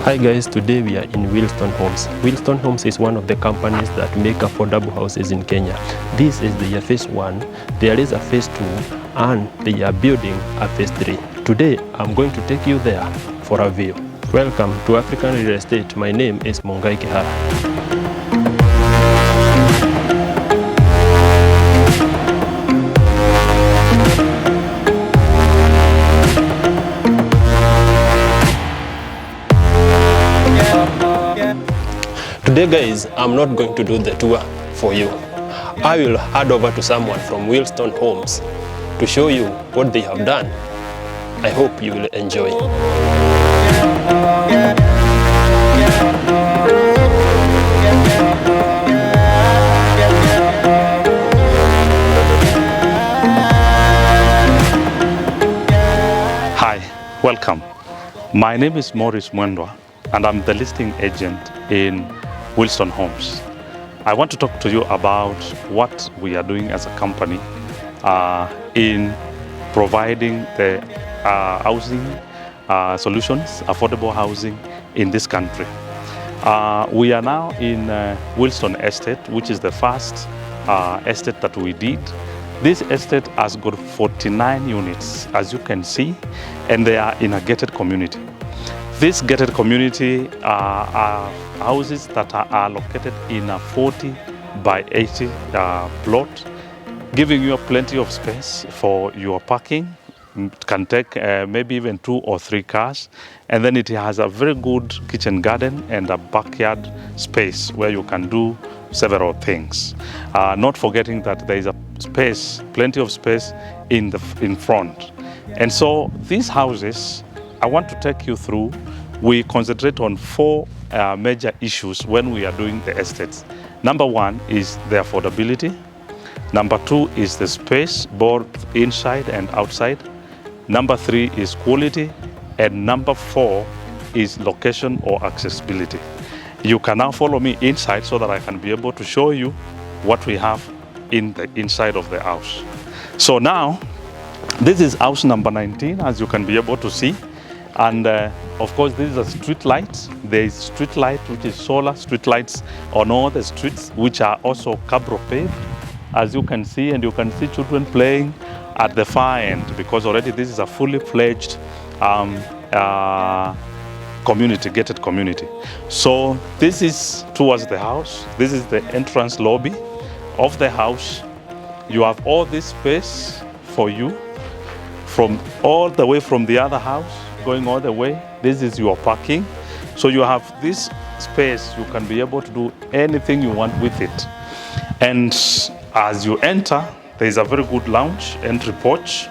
Hi guys, today we are in Willstone Homes. Willstone Homes is one of the companies that make affordable houses in Kenya. This is the phase 1, there is a phase 2, and they are building a phase 3. Today, I'm going to take you there for a view. Welcome to African Real Estate. My name is Mungai Kihara. Today guys, I'm not going to do the tour for you. I will hand over to someone from Willstone Homes to show you what they have done. I hope you will enjoy. Hi, welcome. My name is Maurice Mwendwa and I'm the listing agent in Willstone Homes. I want to talk to you about what we are doing as a company in providing the housing solutions, affordable housing in this country. We are now in Willstone Estate, which is the first estate that we did. This estate has got 49 units, as you can see, and they are in a gated community. This gated community are houses that are located in a 40 by 80 plot, giving you plenty of space for your parking. It can take maybe even 2 or 3 cars, and then it has a very good kitchen garden and a backyard space where you can do several things. Not forgetting that there is a space, plenty of space in front. And so these houses, I want to take you through. We concentrate on 4 major issues when we are doing the estates. Number 1 is the affordability. Number 2 is the space, both inside and outside. Number 3 is quality. And number 4 is location or accessibility. You can now follow me inside so that I can be able to show you what we have in the inside of the house. So now, this is house number 19, as you can be able to see. And of course, this is a street light. There is street light, which is solar street lights on all the streets, which are also cabro paved, as you can see. And you can see children playing at the far end, because already this is a fully fledged community, gated community. So this is towards the house. This is the entrance lobby of the house. You have all this space for you from all the way from the other house, going all the way. This is your parking. So you have this space, you can be able to do anything you want with it. And as you enter, there is a very good lounge, entry porch.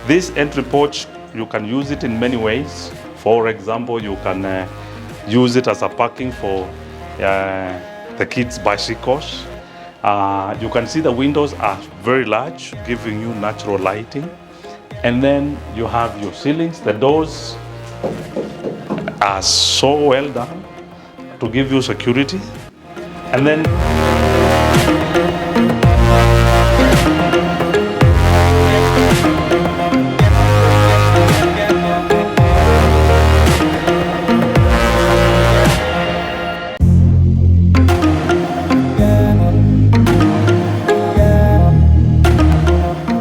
This entry porch, you can use it in many ways. For example, you can use it as a parking for the kids' bicycles. You can see the windows are very large, giving you natural lighting. And then you have your ceilings. The doors are so well done to give you security. And then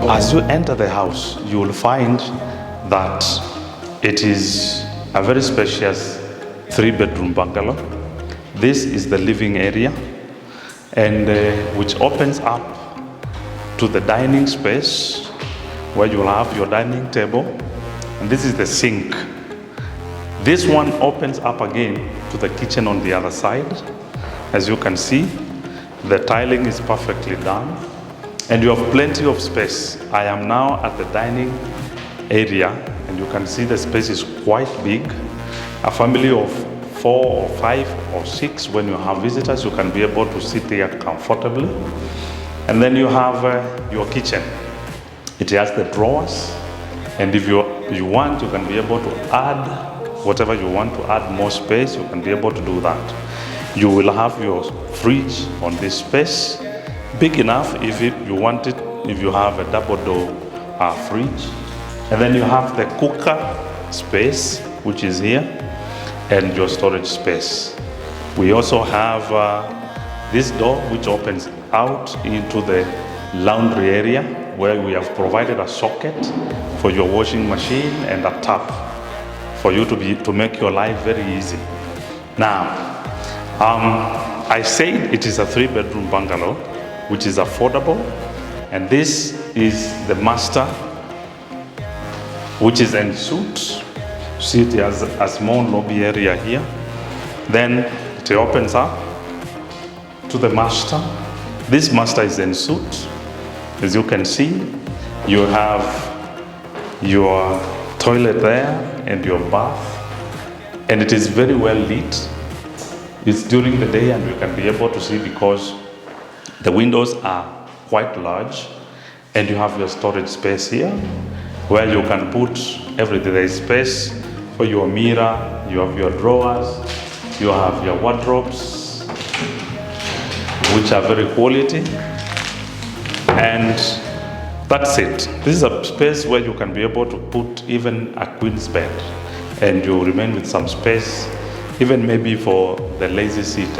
as you enter the house, you will find that it is a very spacious 3-bedroom bungalow. This is the living area, and which opens up to the dining space, where you will have your dining table, and this is the sink. This one opens up again to the kitchen on the other side. As you can see, the tiling is perfectly done. And you have plenty of space. I am now at the dining area, and you can see the space is quite big. A family of 4 or 5 or 6, when you have visitors, you can be able to sit there comfortably. And then you have your kitchen. It has the drawers, and if you want, you can be able to add whatever you want to add more space, you can be able to do that. You will have your fridge on this space, big enough if you want it, if you have a double door fridge. And then you have the cooker space, which is here. and your storage space. We also have this door which opens out into the laundry area, where we have provided a socket for your washing machine and a tap for you to make your life very easy. Now, I said it is a 3-bedroom bungalow, which is affordable, and this is the master, which is en suite. See, it has a small lobby area here. Then it opens up to the master. This master is en suite. As you can see, you have your toilet there and your bath, and it is very well lit. It's during the day and you can be able to see because the windows are quite large, and you have your storage space here where you can put everything. There is space for your mirror, you have your drawers, you have your wardrobes, which are very quality, and that's it. This is a space where you can be able to put even a queen's bed, and you remain with some space, even maybe for the lazy seat.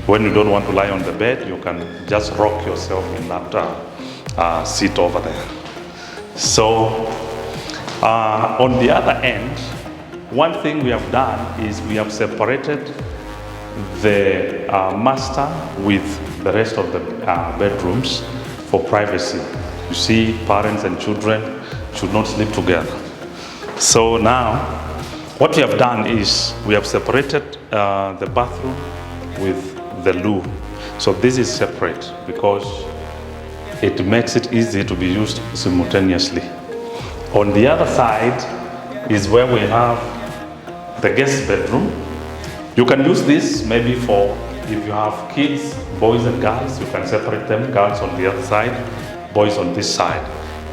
When you don't want to lie on the bed, you can just rock yourself in that seat over there. So on the other end, one thing we have done is we have separated the master with the rest of the bedrooms for privacy. You see, parents and children should not sleep together. So now, what we have done is we have separated the bathroom with the loo. So this is separate because it makes it easy to be used simultaneously. On the other side is where we have the guest bedroom. You can use this maybe for if you have kids, boys and girls, you can separate them, girls on the other side, boys on this side.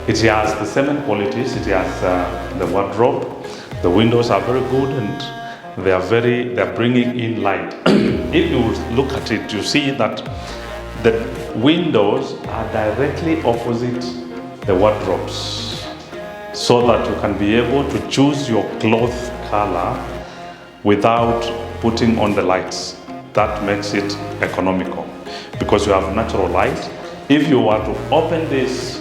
It has the same qualities. It has the wardrobe. The windows are very good and they are bringing in light. If you look at it, you see that the windows are directly opposite the wardrobes, so that you can be able to choose your cloth color without putting on the lights. That makes it economical because you have natural light. If you were to open this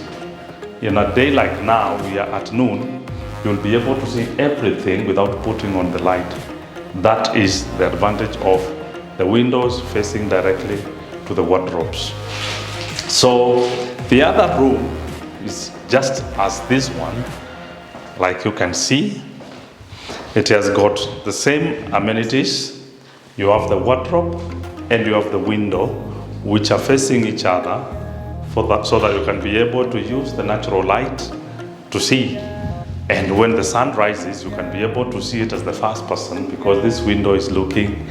in a day like now, we are at noon, you'll be able to see everything without putting on the light. That is the advantage of the windows facing directly to the wardrobes. So the other room is just as this one. Like you can see, it has got the same amenities. You have the wardrobe and you have the window, which are facing each other so that you can be able to use the natural light to see. And when the sun rises, you can be able to see it as the first person because this window is overlooking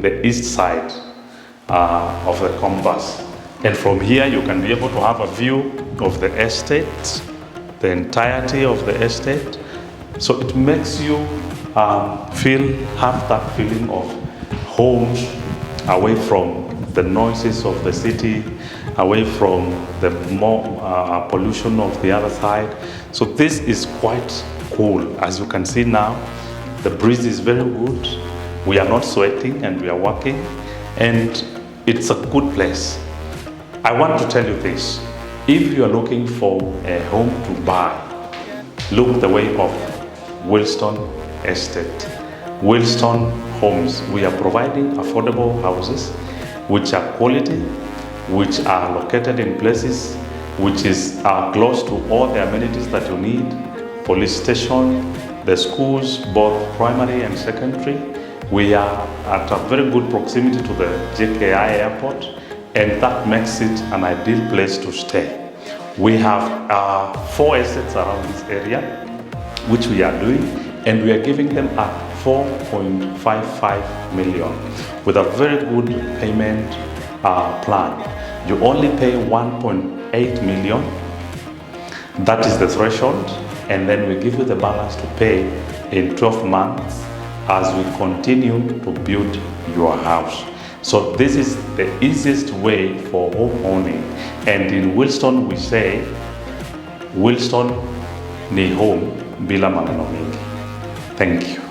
the east side of the compass. And from here, you can be able to have a view of the estate, the entirety of the estate. So it makes you have that feeling of home, away from the noises of the city, away from the more pollution of the other side. So this is quite cool. As you can see now, the breeze is very good. We are not sweating and we are working, and it's a good place. I want to tell you this. If you are looking for a home to buy, look the way of Willstone Estate. Willstone Homes. We are providing affordable houses which are quality, which are located in places which are close to all the amenities that you need. Police station, the schools, both primary and secondary. We are at a very good proximity to the JKI airport, and that makes it an ideal place to stay. We have 4 estates around this area, which we are doing, and we are giving them at 4.55 million with a very good payment plan. You only pay 1.8 million. That is the threshold, and then we give you the balance to pay in 12 months as we continue to build your house. So this is the easiest way for home owning, and in Wilston we say Wilston ni home bila maneno mingi. Thank you.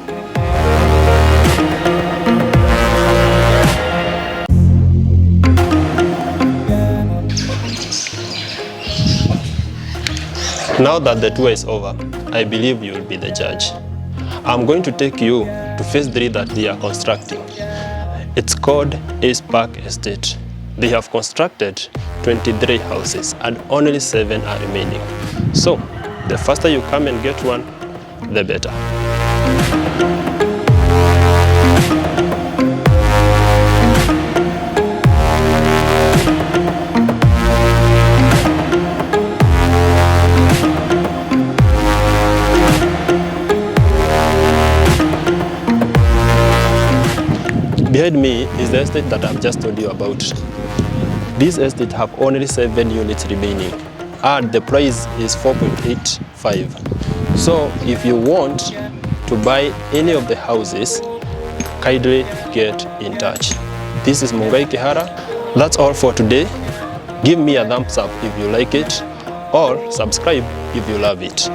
Now that the tour is over, I believe you will be the judge. I'm going to take you to phase 3 that they are constructing. It's called Acepark Estate. They have constructed 23 houses and only 7 are remaining. So, the faster you come and get one, the better. Behind me is the estate that I've just told you about. This estate have only 7 units remaining and the price is 4.85. So if you want to buy any of the houses, kindly get in touch. This is Mungai Kihara. That's all for today. Give me a thumbs up if you like it or subscribe if you love it.